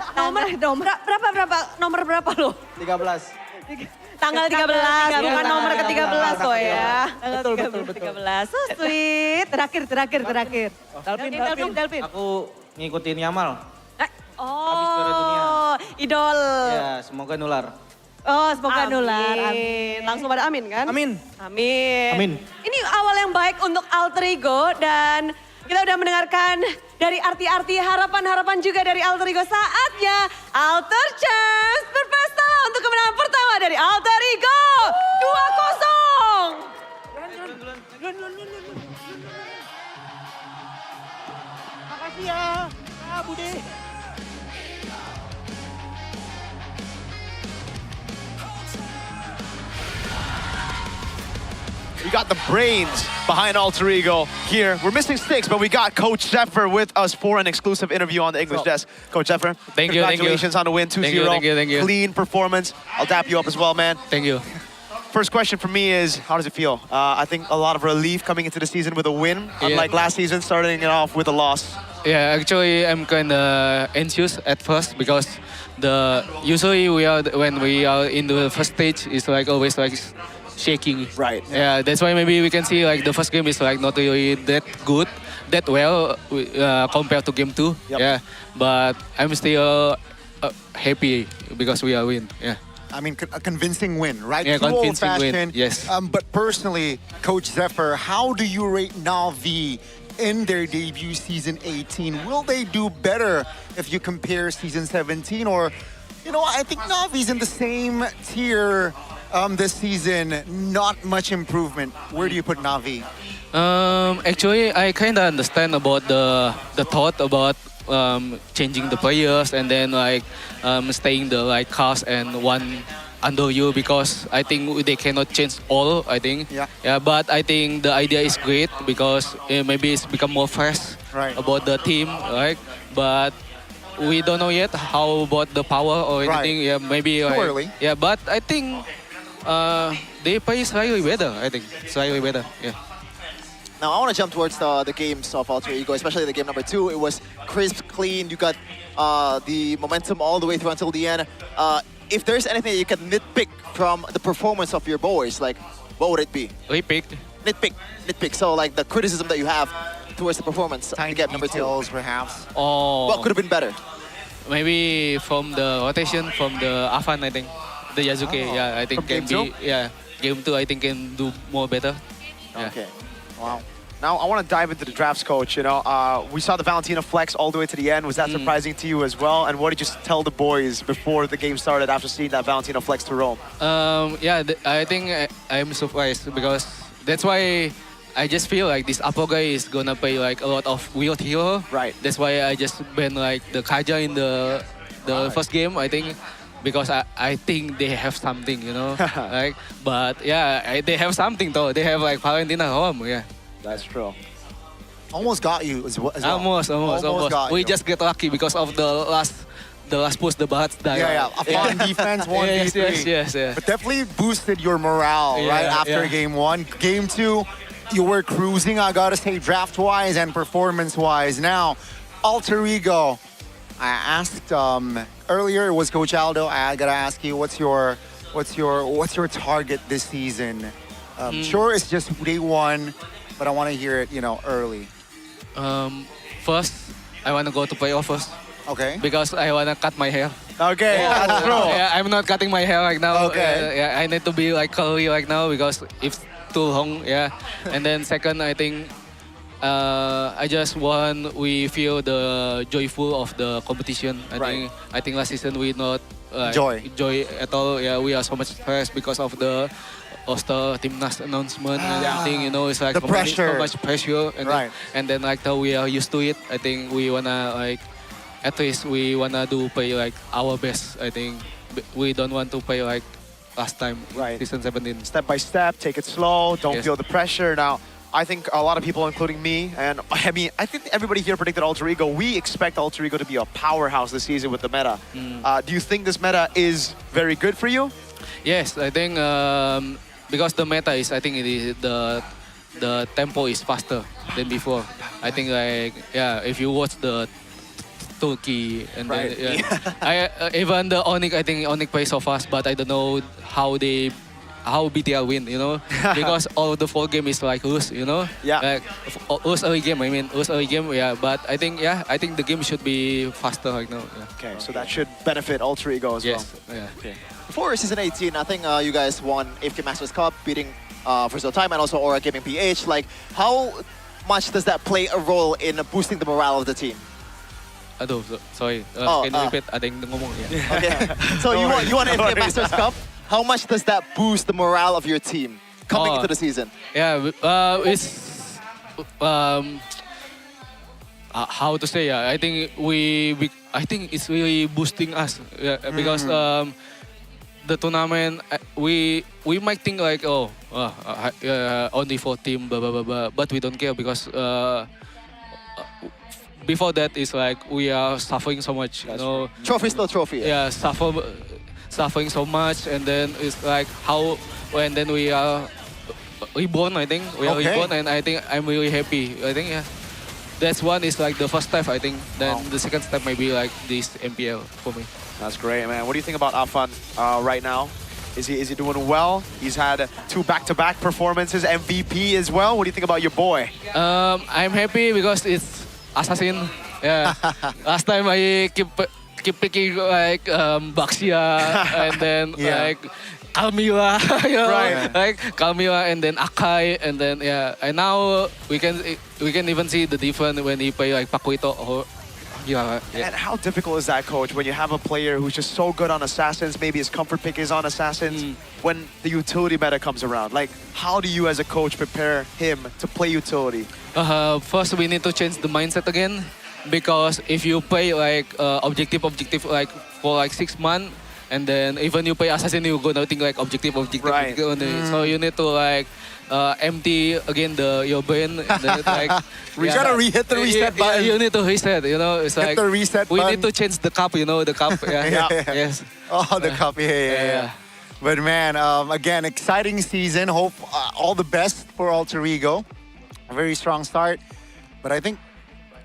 Nomor berapa lo? 13. Tanggal 13, bukan nomor ke-13 kok ya. Betul. 13, so sweet. Terakhir. Dalvin. Aku ngikutin Yamal. Oh, juara dunia. idol. Ya, semoga nular. Oh, semoga Amin. nular. Amin. Langsung pada amin kan? Amin. Ini awal yang baik untuk Alter Ego dan kita udah mendengarkan dari arti-arti harapan-harapan juga dari Alter Ego. Saatnya Alter Chance berpesta untuk kemenangan pertama dari Alter Ego. 2-0. Makasih ya, Bude. We got the brains behind Alter Ego here. We're missing six, but we got Coach Zephyr with us for an exclusive interview on the English desk. Coach Zephyr, Thank you. congratulations on the win, 2-0. Thank you. Clean performance. I'll dap you up as well, man. Thank you. First question for me is, how does it feel? I think a lot of relief coming into the season with a win, unlike last season, starting it off with a loss. Yeah, actually, I'm kind of anxious at first because usually when we are in the first stage, it's like always like shaking. Right. Yeah, that's why maybe we can see like the first game is like not really that well compared to game 2. Yep. Yeah, but I'm still happy because we are win. Yeah. I mean, a convincing win, right? Yeah, Too convincing win, old-fashioned. yes. But personally, Coach Zephyr, how do you rate NAVI in their debut season 18? Will they do better if you compare season 17? Or, I think NAVI's in the same tier this season. Not much improvement. Where do you put NAVI? Actually, I kind of understand about the thought about changing the players and then like staying the like cast and one under you because I think they cannot change all. I think. Yeah. But I think the idea is great because maybe it's become more fresh Right. about the team, right? But we don't know yet how about the power or Right. anything. Yeah, maybe. Too like, early. Yeah, but I think they play slightly better. I think slightly better. Yeah. Now I want to jump towards the games of Alter Ego, especially the game number 2. It was crisp, clean. You got the momentum all the way through until the end. If there's anything that you can nitpick from the performance of your boys, like what would it be? Repick. Nitpick. So like the criticism that you have towards the performance of Tiny game number 2. details, perhaps. Oh. What could have been better? Maybe from the rotation from the Avan, I think. The Yazuke, yeah, I think From can game be, yeah. Game 2, I think can do more better. Yeah. Okay. Wow. Now I want to dive into the drafts, Coach. We saw the Valentina flex all the way to the end. Was that surprising to you as well? And what did you tell the boys before the game started after seeing that Valentina flex to Rome? I think I'm surprised because that's why I just feel like this Apo guy is gonna play like a lot of weird hero. Right. That's why I just banned like the Kaja in the first game, I think. Because I think they have something, like, but yeah, they have something though. They have like Valentina home, yeah. That's true. Almost got you as well. Almost. Got We you. just get lucky because of the last the last push, the bats die. Yeah, yeah. On defense, 1v3. Yes. But definitely boosted your morale, Yeah, right, after yeah. game one. Game two, you were cruising, I gotta say, draft-wise and performance-wise. Now, Alter Ego, I asked earlier, it was Coach Aldo, I gotta ask you, what's your target this season? Sure, it's just day one, but I want to hear it, early. First, I want to go to playoff first Okay. because I want to cut my hair. Okay, that's true. Yeah, I'm not cutting my hair right now. Okay. Yeah, I need to be like curly right now because it's too long. Yeah. And then second, I think I just want we feel the joyful of the competition. I think last season we not joy at all. Yeah, we are so much stressed because of the Oster Timnas announcement and everything. It's like The pressure. so much pressure. And Right. then like how we are used to it. I think we wanna like. At least we wanna play like our best. I think we don't want to play like last time, Right. season 17. Step by step, take it slow, don't Yes. feel the pressure. Now, I think a lot of people, including me, and I think everybody here predicted Alter Ego. We expect Alter Ego to be a powerhouse this season with the meta. Do you think this meta is very good for you? Yes, I think because the meta is, I think it is the tempo is faster than before. I think if you watch the Turkey and Right. then even the Onyx, I think Onyx plays so fast, but I don't know how BTL win, because all of the 4 game is like lose, Yeah. like lose early game. Yeah, but I think the game should be faster right now. Yeah. Okay, so that should benefit Alter Ego as Yes. well. Yeah. Okay. Before season 18, I think you guys won AFK Masters Cup, beating First Time and also Aura Gaming PH. Like, how much does that play a role in boosting the morale of the team? Aduh, sorry. Can you repeat? Ada yang ngomong ya. Okay. So you won AFK Masters Cup. How much does that boost the morale of your team coming into the season? Yeah, it's how to say? I think I think it's really boosting us. Yeah, because the tournament we might think like only 4 team blah blah blah blah, but we don't care because before that is like we are suffering so much. Trophy still trophy. Yeah, suffering so much, and then it's like when then we are reborn. I think we are reborn, and I think I'm really happy. I think that's one is like the first step. I think then the second step may be like this MPL for me. That's great, man. What do you think about Afan right now? Is he doing well? He's had 2 back-to-back performances, MVP as well. What do you think about your boy? I'm happy because it's Assassin. Yeah. Last time I keep picking like Baxia and then like Kalmila, Right. like Kalmila and then Akai and then and now we can even see the difference when he play like Pakuito or And how difficult is that, coach, when you have a player who's just so good on Assassins, maybe his comfort pick is on Assassins, when the utility meta comes around? Like, how do you as a coach prepare him to play utility? First, we need to change the mindset again, because if you play like objective like for like 6 months, and then even you play assassin, you're gonna think like objective. Right. So you need to like empty again your brain. And then it's like We gotta hit the reset button. You need to reset. It's Hit like the reset we button. need to change the cup. The cup. Yeah. Yes. Oh, the cup. Yeah. But man, again, exciting season. Hope all the best for Alter Ego. A very strong start. But I think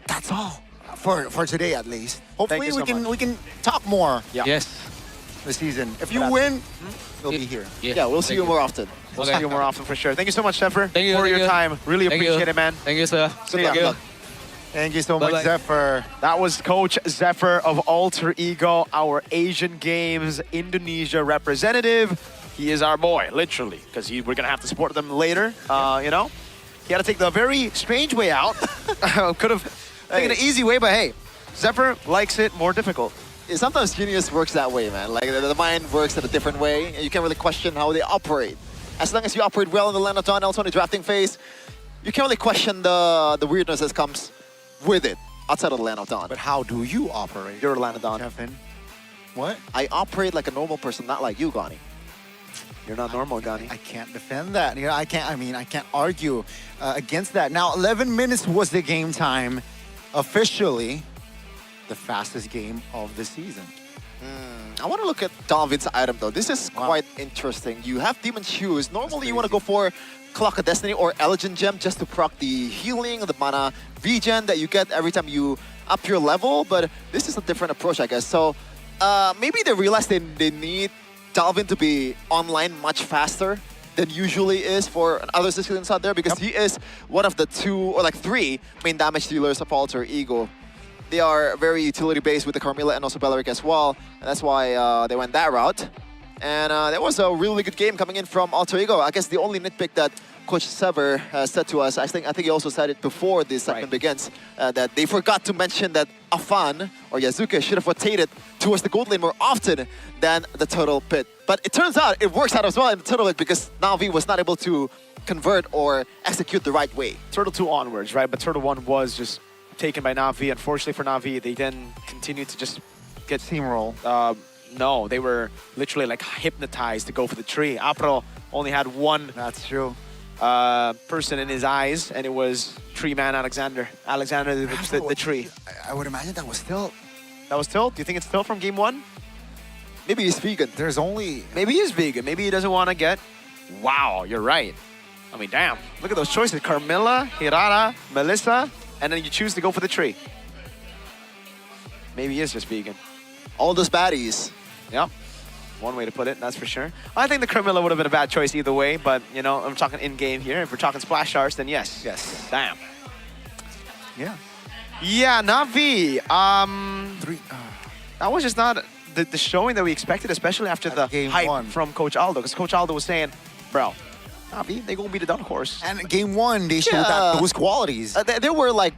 that's all for today, at least. Hopefully you so we can talk more Yes. this season. If you win, we'll be here. Yeah, we'll see you more often. We'll see you more often for sure. Thank you so much, Zephyr, Thank you, for thank your you. time. Really Thank you. appreciate it, man. Thank you, sir. See ya. Thank you so much, Bye-bye. Zephyr. That was Coach Zephyr of Alter Ego, our Asian Games Indonesia representative. He is our boy, literally, because we're going to have to support them later, He had to take the very strange way out. Could have taken an easy way, but hey, Zephyr likes it more difficult. Sometimes Genius works that way, man. Like, the mind works in a different way, and you can't really question how they operate. As long as you operate well in the Land of Dawn, also in the drafting phase, you can't really question the weirdness that comes with it outside of the Land of Dawn. But how do you operate? You're a Land of Dawn. Kevin. What? I operate like a normal person, not like you, Gani. You're not normal, Gani. I can't defend that. I can't argue against that. Now, 11 minutes was the game time officially. the fastest game of the season. I want to look at Dalvin's item though. This is quite interesting. You have Demon Shoes. Normally you want to go for Clock of Destiny or Elegant Gem just to proc the healing, the mana regen that you get every time you up your level, but this is a different approach, I guess. So maybe they realize they need Dalvin to be online much faster than usually is for other citizens out there, because he is one of the 2 or like 3 main damage dealers of Alter Ego. They are very utility based with the Carmilla and also Belleric as well, and that's why they went that route. And that was a really good game coming in from Alter Ego. I guess the only nitpick that Coach Sever has said to us, I think he also said it before this segment begins, that they forgot to mention that Afan or Yazuke should have rotated towards the gold lane more often than the Turtle Pit. But it turns out it works out as well in the Turtle Pit because Navi was not able to convert or execute the right way. Turtle 2 onwards, right? But Turtle 1 was just taken by Navi. Unfortunately for Navi, they then continued to just get steamroll. No, they were literally like hypnotized to go for the tree. Apro only had one. That's true. Person in his eyes, and it was Tree Man Alexander. Alexander the tree. I would imagine that was Tilt. That was Tilt? Do you think it's Tilt from game 1? Maybe he's vegan. There's only... Maybe he's vegan. Maybe he doesn't want to get... Wow, you're right. I mean, damn. Look at those choices. Carmilla, Hirara, Melissa, and then you choose to go for the tree. Maybe he is just vegan. All those baddies. Yep. One way to put it, that's for sure. I think the Carmilla would have been a bad choice either way, but, you know, I'm talking in-game here. If we're talking splash arts, then yes. Yes. Damn. Yeah. Yeah, Navi. That was just not the showing that we expected, especially after the hype from Coach Aldo. Because Coach Aldo was saying, bro, Navi, they're going to be the dark horse. And game 1, they showed that those qualities. They were like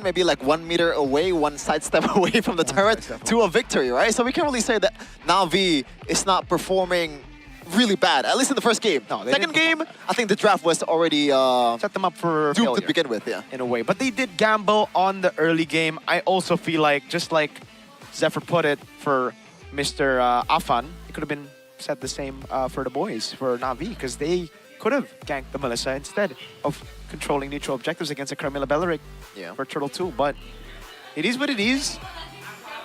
maybe like 1 meter away, one sidestep away from the turret to a victory, right? So we can't really say that Navi is not performing really bad, at least in the first game. No, second game, I think the draft was already set them up for doomed failure to begin with, yeah. In a way. But they did gamble on the early game. I also feel like, just like Zephyr put it for Mr. Afan, it could have been said the same for the boys, for Navi, because they could have ganked the Melissa instead of controlling neutral objectives against a Carmilla Belleric for Turtle 2. But it is what it is.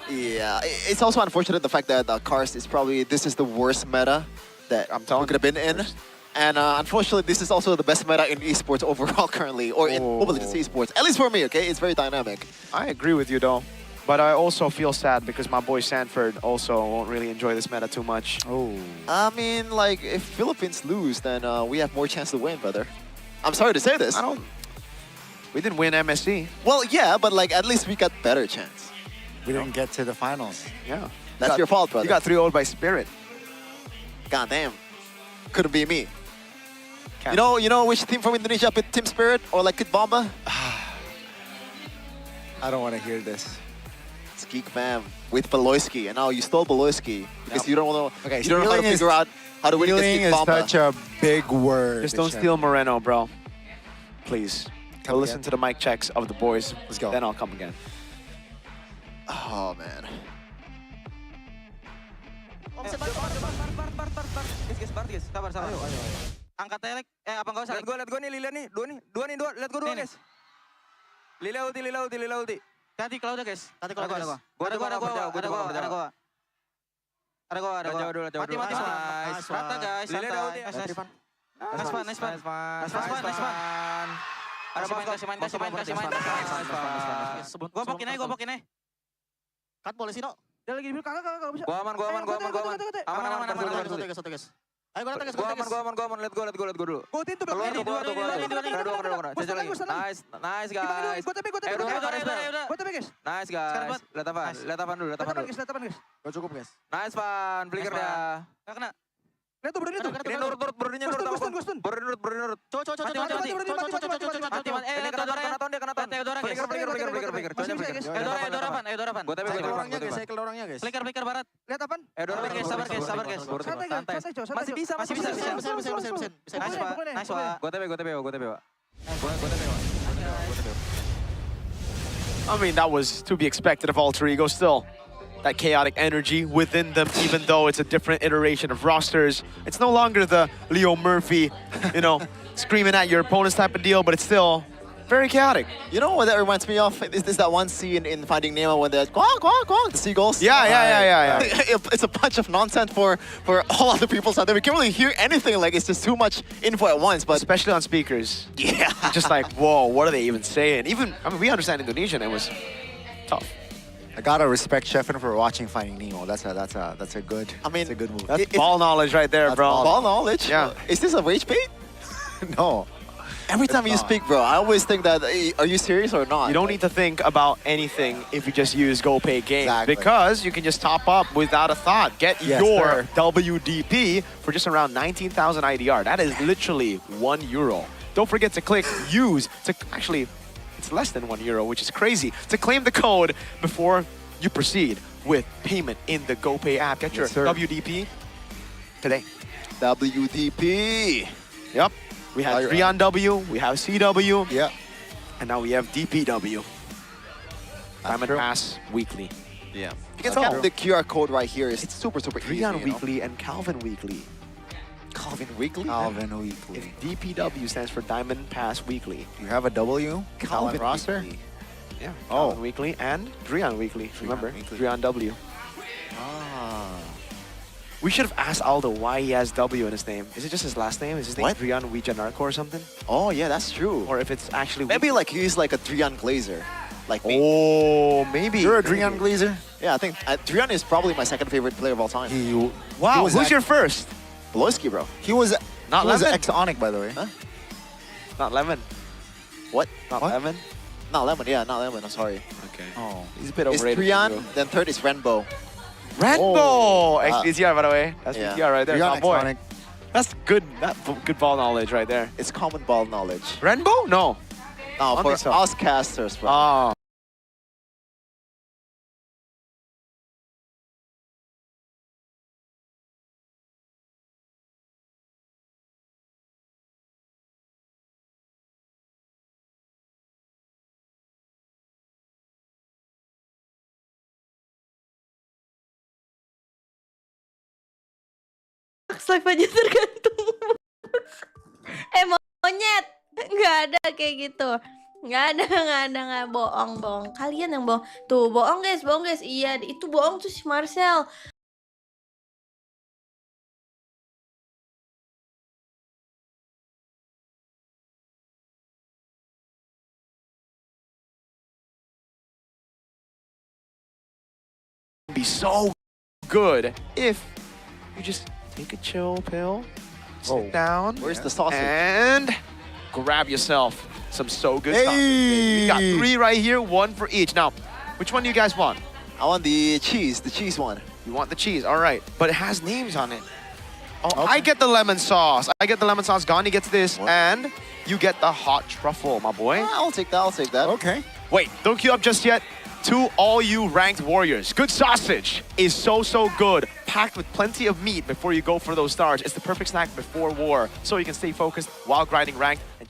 Yeah, it's also unfortunate the fact that Karst is probably, this is the worst meta that we could have been in. And unfortunately, this is also the best meta in esports overall currently, or in mobility esports. At least for me, okay? It's very dynamic. I agree with you though. But I also feel sad because my boy Sanford also won't really enjoy this meta too much. I mean, like, if Philippines lose, then we have more chance to win, brother. I'm sorry to say this. We didn't win MSC. Well, yeah, but like, at least we got better chance. We didn't get to the finals. Yeah. That's your fault, brother. You got 3-0 by Spirit. God damn. Couldn't be me. You know which team from Indonesia put Team Spirit or like Kid Bomba? I don't want to hear this. It's Geek Fam with Beloyski, and now you stole Beloyski because you don't know. Okay, you don't know how to figure out how to win against Geek Bomba. Stealing is such a big word. Just don't steal Moreno, bro. Please. Go listen to the mic checks of the boys. Let's go. Then I'll come again. Oh man. Guys, sabar. Angkat telek, apa enggak usah? Lihat gua nih, Lila nih, dua, lihat gua dua, guys. Lila ulti. Tadi kalau udah, guys. Tadi kalau ada gua. Ada gua. Jauh dulu. Mati. Rata, guys. Santai. Nice fun. Kasih main. Gua pokin aja. Kan boleh sih, no? Dia lagi bilang kakak bisa. Gua aman. Aman. Tegas. Ayo gua tegas. Gua aman. Let go dulu. Gua tintu dong. Keluar. Cocok lagi. Nice guys. Gua tepe. Guys. Nice guys. Lihat apa dulu. Guys. Gak cukup, guys. Nice fun. Flicker dia. Enggak kena. Lihat tuh Brody tuh. Ini nurut. Gustun. Brody. Cocok. Mati. Kena ton dia. Flicker. Eudora pan. Gua tepe. Cycle orangnya, guys. Flicker barat. Lihat apaan? Eudora guys, sabar guys. Santai, coy. Masih bisa. Nice, Pak. Gua tepe, Pak. I mean, that was to be expected of Alter Ego still. That chaotic energy within them, even though it's a different iteration of rosters. It's no longer the Leo Murphy, screaming at your opponents type of deal, but it's still Very chaotic. You know what that reminds me of? Is this that one scene in Finding Nemo when they're quack, quack, quack, the seagulls? Yeah. It's a bunch of nonsense for all other people's out there. We can't really hear anything. Like, it's just too much info at once. But Especially on speakers. yeah. Just like, whoa, what are they even saying? Even, I mean, we understand Indonesian. It was tough. I gotta respect Sheffin for watching Finding Nemo. That's a good. I mean, that's a good move. That's ball knowledge right there, That's bro. ball knowledge? Yeah. Is this a rage bait? No. Every time you not. speak, bro, I always think that, are you serious or not? You don't need to think about anything if you just use GoPay Games Exactly. because you can just top up without a thought. Get Yes, your sir. WDP for just around 19,000 IDR. That is literally €1. Don't forget to click use to actually, it's less than €1, which is crazy, to claim the code before you proceed with payment in the GoPay app. Get your Yes, sir. WDP today. WDP. Yep. We have 3 on W, we have CW, Yeah. and now we have DPW. Diamond true. Pass weekly. Yeah. You That's can all. tap the QR code right here. It's super easy. Rian you know? Weekly and Calvin Weekly. Calvin Weekly? Calvin Weekly. If DPW stands for Diamond Pass Weekly. You have a W? Calvin roster? Weekly. Yeah. Oh. Calvin Weekly and Drian Weekly. Remember? Weekly. Drian W. Ah. We should have asked Aldo why he has W in his name. Is it just his last name? Is his name What? Drian Wijanarko or something? Oh, yeah, that's true. Or if it's actually Maybe like he's like a Drian Glazer. Like me. Oh, maybe. You're a maybe. Drian Glazer? Yeah, I think Drian is probably my second favorite player of all time. Wow, He was who's act- your first? Loiski, bro. He was Not he was Lemon. ex-Onyx, by the way. Huh? Not Lemon. What? Not What? Lemon. Not Lemon, yeah, not Lemon, I'm sorry. Okay. Oh. He's a bit It's overrated. Drian, then third is Renbo. Renbo! Oh, XBTR, by the way. That's yeah. BTR right there. Drian My boy. ex-Onyx. That's good. Good ball knowledge right there. It's common ball knowledge. Renbo? No. No, don't for think so. us casters, bro. Oh. Live aja tergantung. Monyet. Nggak ada kayak gitu. Nggak ada, bohong. Kalian yang bohong. Tuh, bohong guys. Iya, itu bohong tuh si Marcel. Be so good if you just take a chill pill, sit down, Where's the sausage? and grab yourself some so good sausage. Hey! We got 3 right here, 1 for each. Now, which one do you guys want? I want the cheese one. You want the cheese, all right. But it has names on it. Oh, I get the lemon sauce. Gandhi gets this, and you get the hot truffle, my boy. I'll take that. Okay. Wait, don't queue up just yet. To all you ranked warriors, good sausage is so good, packed with plenty of meat before you go for those stars. It's the perfect snack before war, so you can stay focused while grinding ranked. And